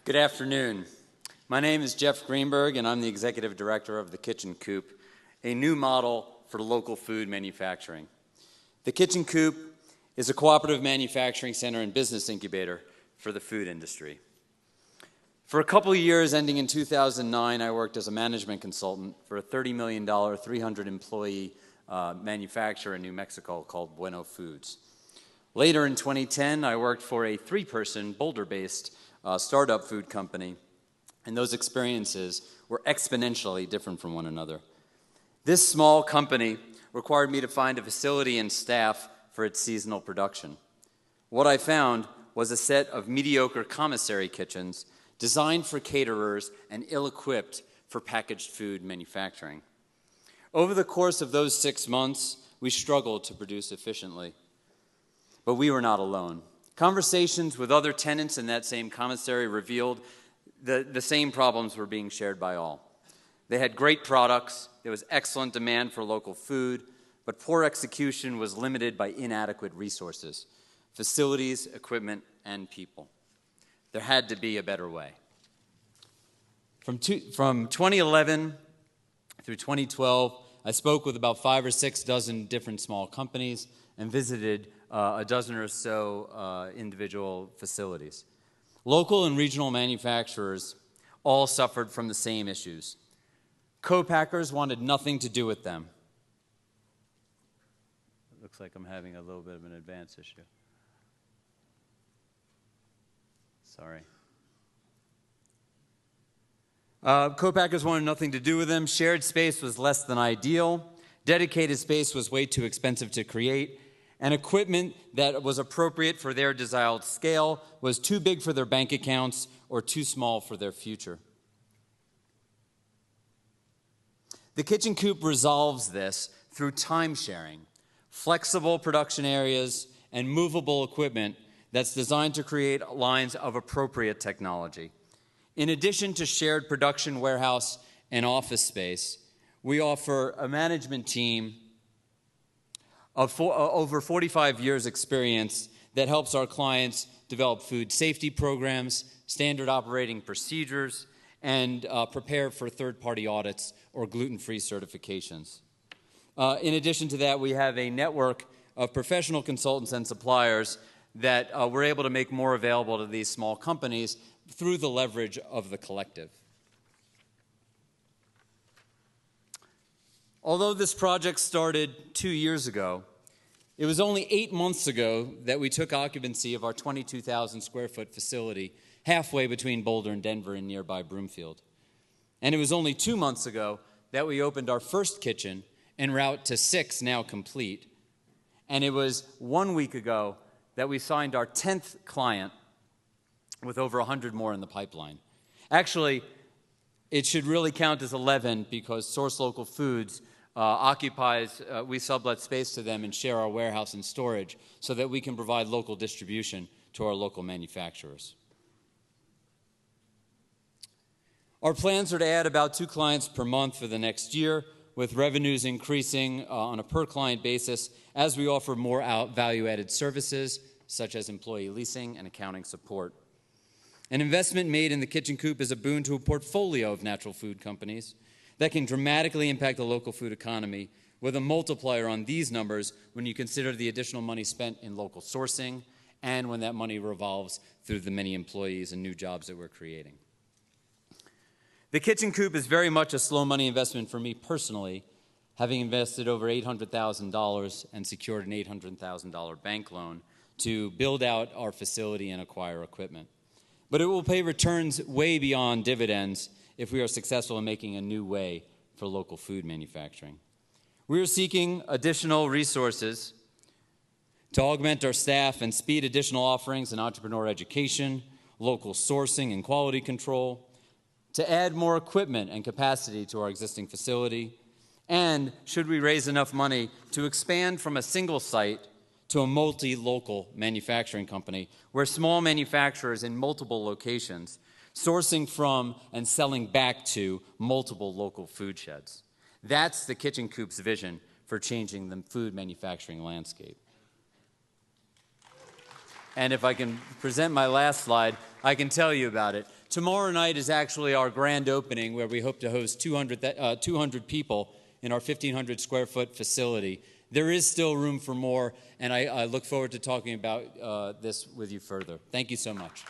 Good afternoon. My name is Jeff Greenberg, and I'm the Executive Director of the Kitchen Coop, a new model for local food manufacturing. The Kitchen Coop is a cooperative manufacturing center and business incubator for the food industry. For a couple of years, ending in 2009, I worked as a management consultant for a $30 million, 300-employee manufacturer in New Mexico called Bueno Foods. Later in 2010, I worked for a 3-person, Boulder-based startup food company, and those experiences were exponentially different from one another. This small company required me to find a facility and staff for its seasonal production. What I found was a set of mediocre commissary kitchens designed for caterers and ill-equipped for packaged food manufacturing. Over the course of those 6 months, we struggled to produce efficiently. But we were not alone. Conversations with other tenants in that same commissary revealed the same problems were being shared by all. They had great products, there was excellent demand for local food, but poor execution was limited by inadequate resources, facilities, equipment, and people. There had to be a better way. From 2011 through 2012, I spoke with about 5 or 6 dozen different small companies and visited a dozen or so individual facilities. Local and regional manufacturers all suffered from the same issues. Co-packers wanted nothing to do with them. It looks like I'm having a little bit of an advance issue. Sorry. Co-packers wanted nothing to do with them. Shared space was less than ideal. Dedicated space was way too expensive to create. And equipment that was appropriate for their desired scale was too big for their bank accounts or too small for their future. The Kitchen Coop resolves this through time sharing, flexible production areas, and movable equipment that's designed to create lines of appropriate technology. In addition to shared production warehouse and office space, we offer a management team of over 45 years' experience that helps our clients develop food safety programs, standard operating procedures, and prepare for third-party audits or gluten-free certifications. In addition to that, we have a network of professional consultants and suppliers that we're able to make more available to these small companies through the leverage of the collective. Although this project started 2 years ago, it was only 8 months ago that we took occupancy of our 22,000 square foot facility halfway between Boulder and Denver in nearby Broomfield. And it was only 2 months ago that we opened our first kitchen en route to 6 now complete. And it was 1 week ago that we signed our 10th client with over 100 more in the pipeline. Actually, it should really count as 11 because Source Local Foods we sublet space to them and share our warehouse and storage so that we can provide local distribution to our local manufacturers. Our plans are to add about 2 clients per month for the next year, with revenues increasing on a per-client basis as we offer more value-added services, such as employee leasing and accounting support. An investment made in the Kitchen Coop is a boon to a portfolio of natural food companies that can dramatically impact the local food economy, with a multiplier on these numbers when you consider the additional money spent in local sourcing and when that money revolves through the many employees and new jobs that we're creating. The Kitchen Coop is very much a slow money investment for me personally, having invested over $800,000 and secured an $800,000 bank loan to build out our facility and acquire equipment. But it will pay returns way beyond dividends if we are successful in making a new way for local food manufacturing. We are seeking additional resources to augment our staff and speed additional offerings in entrepreneur education, local sourcing and quality control, to add more equipment and capacity to our existing facility, and should we raise enough money to expand from a single site to a multi-local manufacturing company where small manufacturers in multiple locations sourcing from and selling back to multiple local food sheds. That's the Kitchen Coop's vision for changing the food manufacturing landscape. And if I can present my last slide, I can tell you about it. Tomorrow night is actually our grand opening, where we hope to host 200 people in our 1,500 square foot facility. There is still room for more, and I look forward to talking about this with you further. Thank you so much.